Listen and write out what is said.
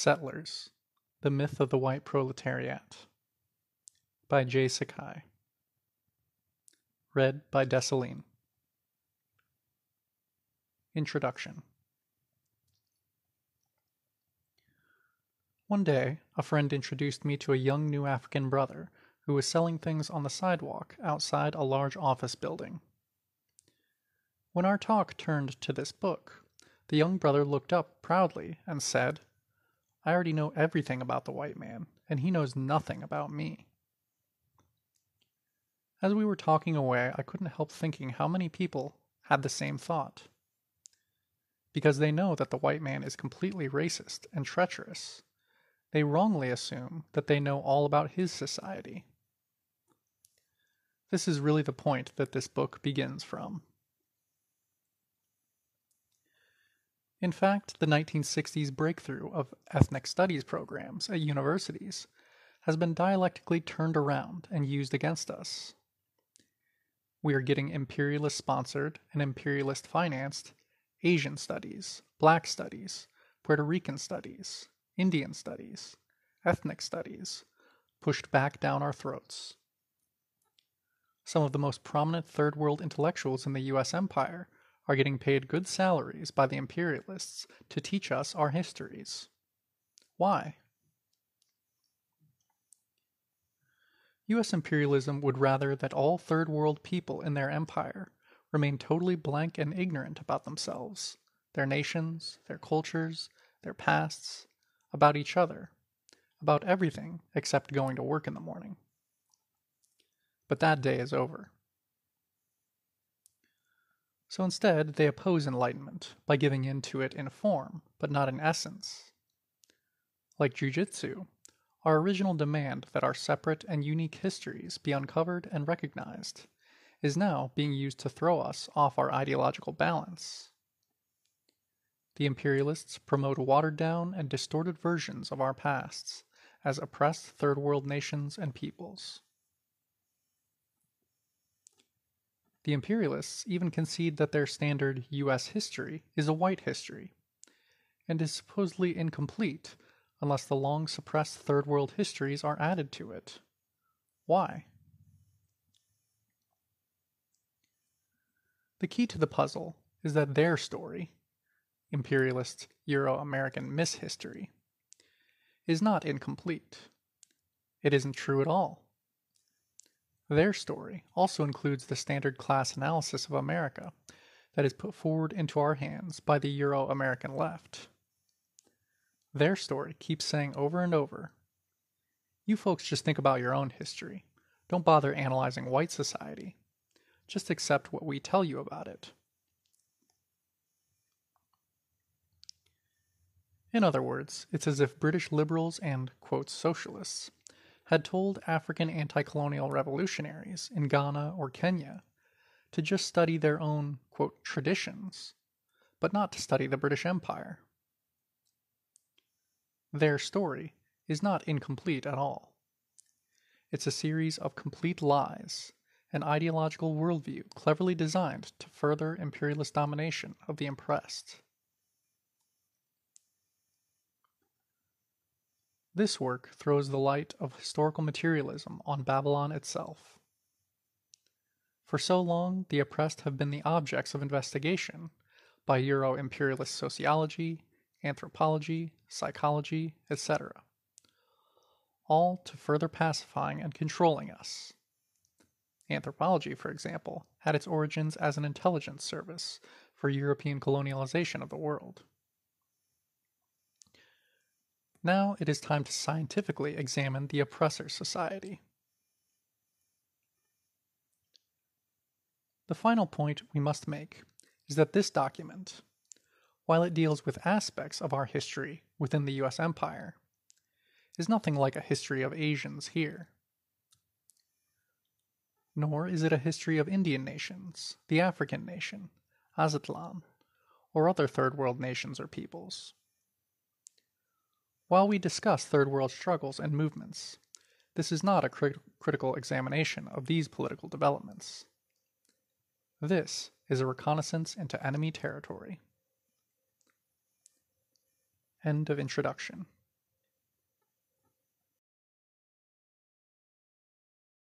Settlers, The Myth of the White Proletariat by Sakai. Read by Dessalines. Introduction. One day, a friend introduced me to a young new African brother who was selling things on the sidewalk outside a large office building. When our talk turned to this book, the young brother looked up proudly and said, "I already know everything about the white man, and he knows nothing about me." As we were talking away, I couldn't help thinking how many people had the same thought. Because they know that the white man is completely racist and treacherous, they wrongly assume that they know all about his society. This is really the point that this book begins from. In fact, the 1960s breakthrough of ethnic studies programs at universities has been dialectically turned around and used against us. We are getting imperialist-sponsored and imperialist-financed Asian studies, Black studies, Puerto Rican studies, Indian studies, ethnic studies, pushed back down our throats. Some of the most prominent Third World intellectuals in the U.S. empire are getting paid good salaries by the imperialists to teach us our histories. Why? U.S. imperialism would rather that all Third World people in their empire remain totally blank and ignorant about themselves, their nations, their cultures, their pasts, about each other, about everything except going to work in the morning. But that day is over. So instead, they oppose enlightenment by giving in to it in form, but not in essence. Like jujitsu, our original demand that our separate and unique histories be uncovered and recognized is now being used to throw us off our ideological balance. The imperialists promote watered-down and distorted versions of our pasts as oppressed Third World nations and peoples. The imperialists even concede that their standard U.S. history is a white history, and is supposedly incomplete unless the long-suppressed Third World histories are added to it. Why? The key to the puzzle is that their story, imperialist Euro-American mishistory, is not incomplete. It isn't true at all. Their story also includes the standard class analysis of America that is put forward into our hands by the Euro-American left. Their story keeps saying over and over, "You folks just think about your own history. Don't bother analyzing white society. Just accept what we tell you about it." In other words, it's as if British liberals and, quote, socialists had told African anti-colonial revolutionaries in Ghana or Kenya to just study their own, quote, traditions, but not to study the British Empire. Their story is not incomplete at all. It's a series of complete lies, an ideological worldview cleverly designed to further imperialist domination of the oppressed. This work throws the light of historical materialism on Babylon itself. For so long, the oppressed have been the objects of investigation by Euro-imperialist sociology, anthropology, psychology, etc., all to further pacifying and controlling us. Anthropology, for example, had its origins as an intelligence service for European colonialization of the world. Now it is time to scientifically examine the oppressor's society. The final point we must make is that this document, while it deals with aspects of our history within the U.S. empire, is nothing like a history of Asians here. Nor is it a history of Indian nations, the African nation, Aztlan, or other Third World nations or peoples. While we discuss Third World struggles and movements, this is not a critical examination of these political developments. This is a reconnaissance into enemy territory. End of introduction.